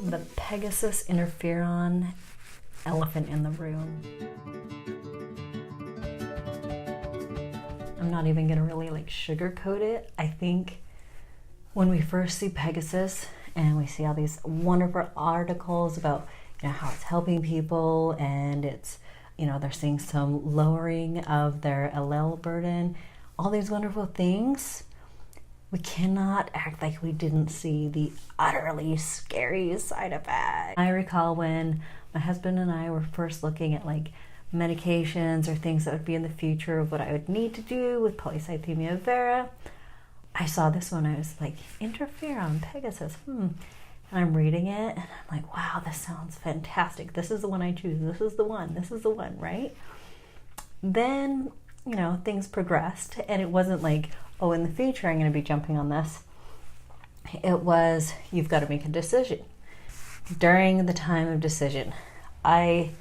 The Pegasys Interferon elephant in the room. I'm not even gonna really like sugarcoat it. I think when we first see Pegasys and we see all these wonderful articles about how it's helping people, and it's they're seeing some lowering of their allele burden, all these wonderful things, we cannot act like we didn't see the utterly scary side effects. I recall when my husband and I were first looking at like medications or things that would be in the future of what I would need to do with polycythemia vera. I saw this one, I was like, interferon, Pegasys, And I'm reading it and I'm like, wow, this sounds fantastic. This is the one I choose. This is the one, right? Then, things progressed, and it wasn't like, oh, in the future I'm going to be jumping on this. It was, you've got to make a decision. During the time of decision, I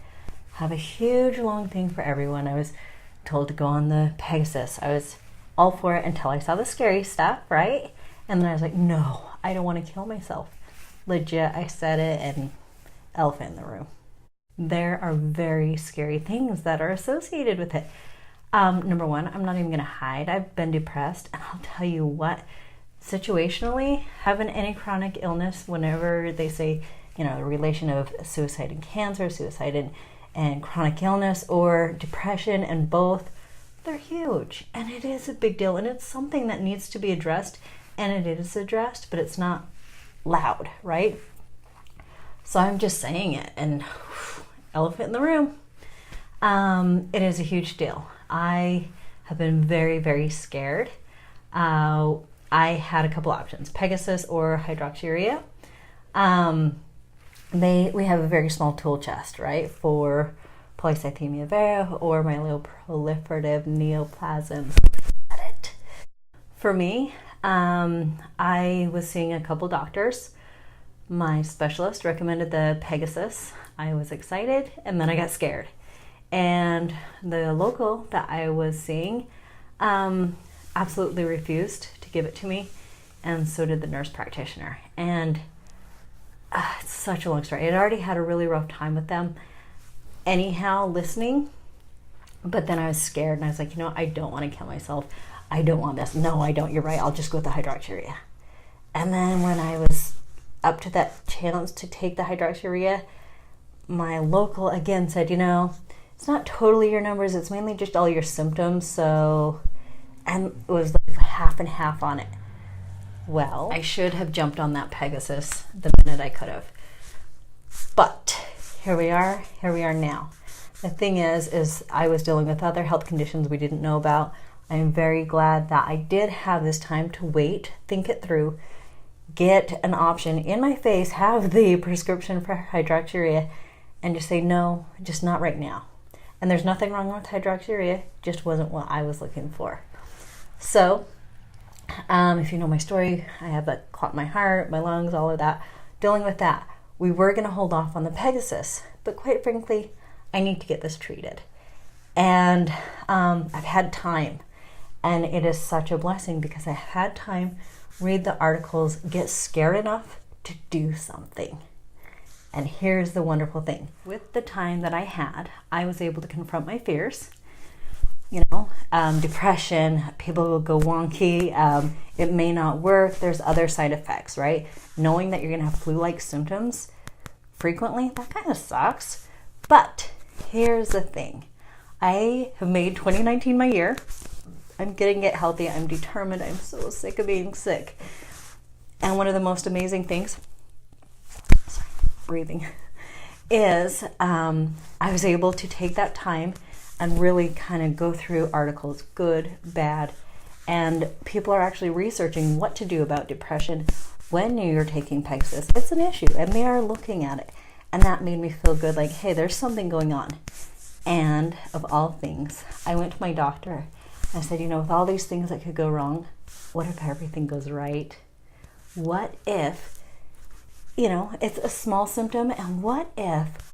have a huge long thing for everyone. I was told to go on the Pegasys. I was all for it until I saw the scary stuff, right? And then I was like, no, I don't want to kill myself. Legit, I said it, and elephant in the room. There are very scary things that are associated with it. Number one, I'm not even going to hide. I've been depressed, and I'll tell you what, situationally, having any chronic illness, whenever they say, the relation of suicide and cancer, suicide and chronic illness, or depression, and both, they're huge. And it is a big deal, and it's something that needs to be addressed, and it is addressed, but it's not loud, right? So I'm just saying it, and elephant in the room. It is a huge deal. I have been very, very scared. I had a couple options, Pegasys or hydroxyurea. We have a very small tool chest, right, for polycythemia vera or myeloproliferative neoplasms. For me, I was seeing a couple doctors. My specialist recommended the Pegasys. I was excited, and then I got scared. And the local that I was seeing absolutely refused to give it to me, and so did the nurse practitioner. And it's such a long story. I'd already had a really rough time with them anyhow, listening, but then I was scared, and I was like, I don't want to kill myself. I don't want this. No, I don't. You're right. I'll just go with the hydroxyurea. And then when I was up to that chance to take the hydroxyurea, my local again said, it's not totally your numbers. It's mainly just all your symptoms. So, and it was like half and half on it. Well, I should have jumped on that Pegasys the minute I could have. But here we are now. The thing is I was dealing with other health conditions we didn't know about. I'm very glad that I did have this time to wait, think it through, get an option in my face, have the prescription for hydroxyurea, and just say, no, just not right now. And there's nothing wrong with hydroxyurea, just wasn't what I was looking for. So, if you know my story, I have that clot in my heart, my lungs, all of that. Dealing with that, we were going to hold off on the Pegasys, but quite frankly, I need to get this treated. And I've had time, and it is such a blessing because I had time, read the articles, get scared enough to do something. And here's the wonderful thing. With the time that I had, I was able to confront my fears. Depression, people will go wonky, it may not work, there's other side effects, right? Knowing that you're going to have flu-like symptoms frequently, that kind of sucks. But here's the thing. I have made 2019 my year. I'm getting it healthy. I'm determined. I'm so sick of being sick. And one of the most amazing things, breathing, is I was able to take that time and really kind of go through articles, good, bad, and people are actually researching what to do about depression when you're taking Pegasys. It's an issue, and they are looking at it, and that made me feel good, like, hey, there's something going on. And of all things, I went to my doctor. I said, with all these things that could go wrong, what if everything goes right? What if, it's a small symptom, and what if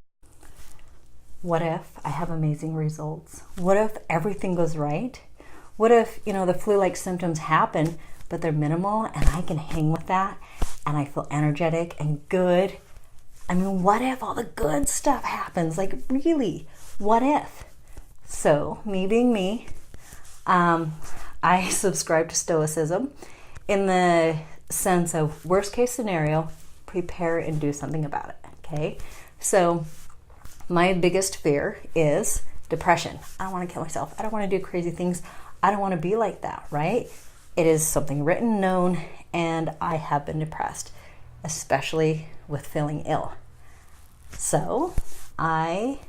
I have amazing results? What if everything goes right? What if, the flu-like symptoms happen, but they're minimal, and I can hang with that, and I feel energetic and good? I mean, what if all the good stuff happens? Like, really, what if? So, me being me, I subscribe to Stoicism in the sense of worst case scenario, prepare and do something about it, okay? So, my biggest fear is depression. I don't want to kill myself. I don't want to do crazy things. I don't want to be like that, right? It is something written, known, and I have been depressed, especially with feeling ill. So I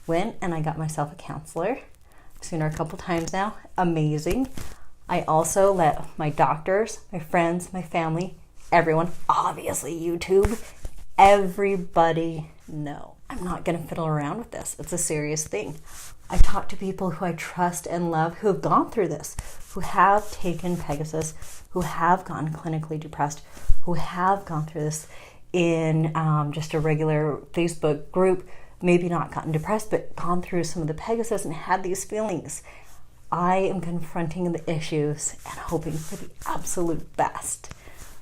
went and I got myself a counselor. I've seen her a couple times now. Amazing. I also let my doctors, my friends, my family, everyone, obviously YouTube, everybody know. I'm not going to fiddle around with this. It's a serious thing. I talk to people who I trust and love who have gone through this, who have taken Pegasys, who have gotten clinically depressed, who have gone through this in just a regular Facebook group, maybe not gotten depressed, but gone through some of the Pegasys and had these feelings. I am confronting the issues and hoping for the absolute best.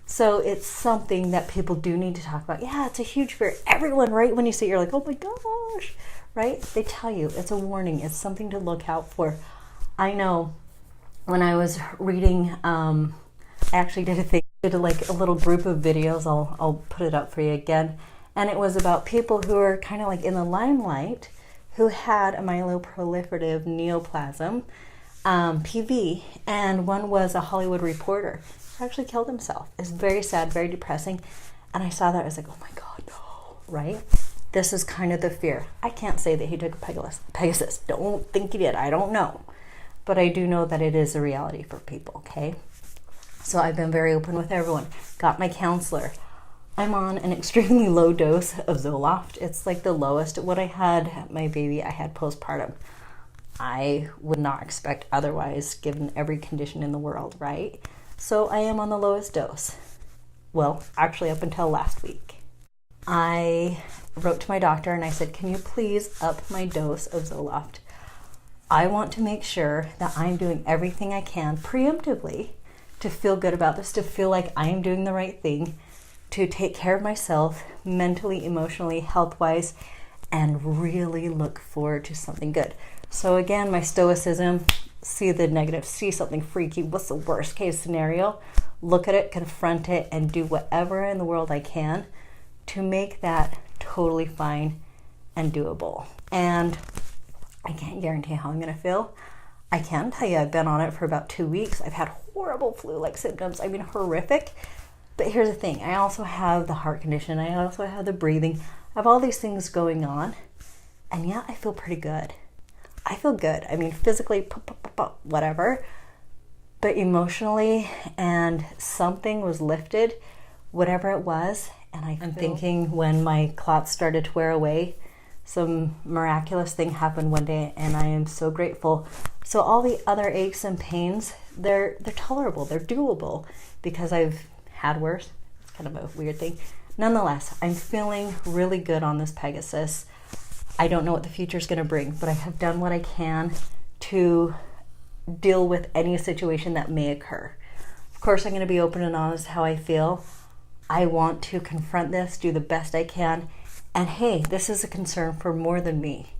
So it's something that people do need to talk about. Yeah, it's a huge fear. Everyone, right when you see it, you're like, oh my gosh, right? They tell you it's a warning. It's something to look out for. I know when I was reading, I actually did like a little group of videos. I'll put it up for you again. And it was about people who are kind of like in the limelight who had a myeloproliferative neoplasm, PV, and one was a Hollywood reporter who actually killed himself. It's very sad, very depressing. And I saw that, I was like, oh my God, no, right? This is kind of the fear. I can't say that he took a Pegasys. Don't think he did. I don't know. But I do know that it is a reality for people, okay? So I've been very open with everyone. Got my counselor. I'm on an extremely low dose of Zoloft. It's like the lowest. When I had my baby, I had postpartum. I would not expect otherwise, given every condition in the world, right? So I am on the lowest dose. Well, actually up until last week. I wrote to my doctor and I said, can you please up my dose of Zoloft? I want to make sure that I'm doing everything I can preemptively to feel good about this, to feel like I am doing the right thing, to take care of myself mentally, emotionally, health-wise, and really look forward to something good. So again, my stoicism, see the negative, see something freaky, what's the worst case scenario? Look at it, confront it, and do whatever in the world I can to make that totally fine and doable. And I can't guarantee how I'm gonna feel. I can tell you I've been on it for about 2 weeks. I've had horrible flu-like symptoms. I mean, horrific. But here's the thing. I also have the heart condition. I also have the breathing. I have all these things going on. And yeah, I feel pretty good. I feel good. I mean, physically, whatever. But emotionally, and something was lifted, whatever it was. And I'm thinking when my clots started to wear away, some miraculous thing happened one day, and I am so grateful. So all the other aches and pains, they're tolerable, they're doable, because I've had worse. It's kind of a weird thing. Nonetheless, I'm feeling really good on this Pegasys. I don't know what the future is going to bring, but I have done what I can to deal with any situation that may occur. Of course, I'm going to be open and honest how I feel. I want to confront this, do the best I can. And hey, this is a concern for more than me.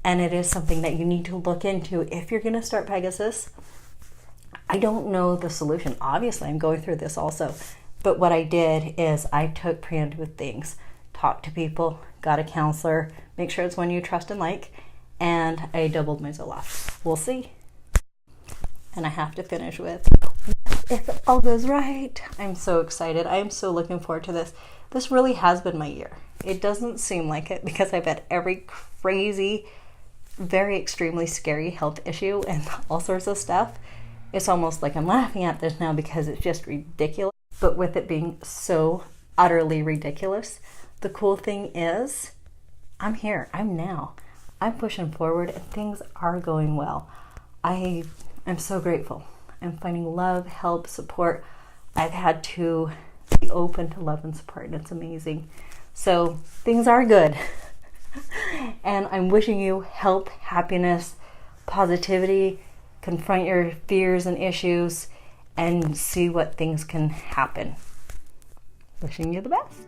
And it is something that you need to look into if you're going to start Pegasys. I don't know the solution. Obviously, I'm going through this also. But what I did is I took preemptive things, talked to people, got a counselor, make sure it's one you trust and like, and I doubled my Zoloft. We'll see. And I have to finish with, if it all goes right. I'm so excited. I am so looking forward to this. This really has been my year. It doesn't seem like it because I've had every crazy, very extremely scary health issue and all sorts of stuff. It's almost like I'm laughing at this now because it's just ridiculous. But with it being so utterly ridiculous, the cool thing is I'm here. I'm now. I'm pushing forward and things are going well. I'm so grateful. I'm finding love, help, support. I've had to be open to love and support, and it's amazing. So things are good. And I'm wishing you health, happiness, positivity, confront your fears and issues, and see what things can happen. Wishing you the best.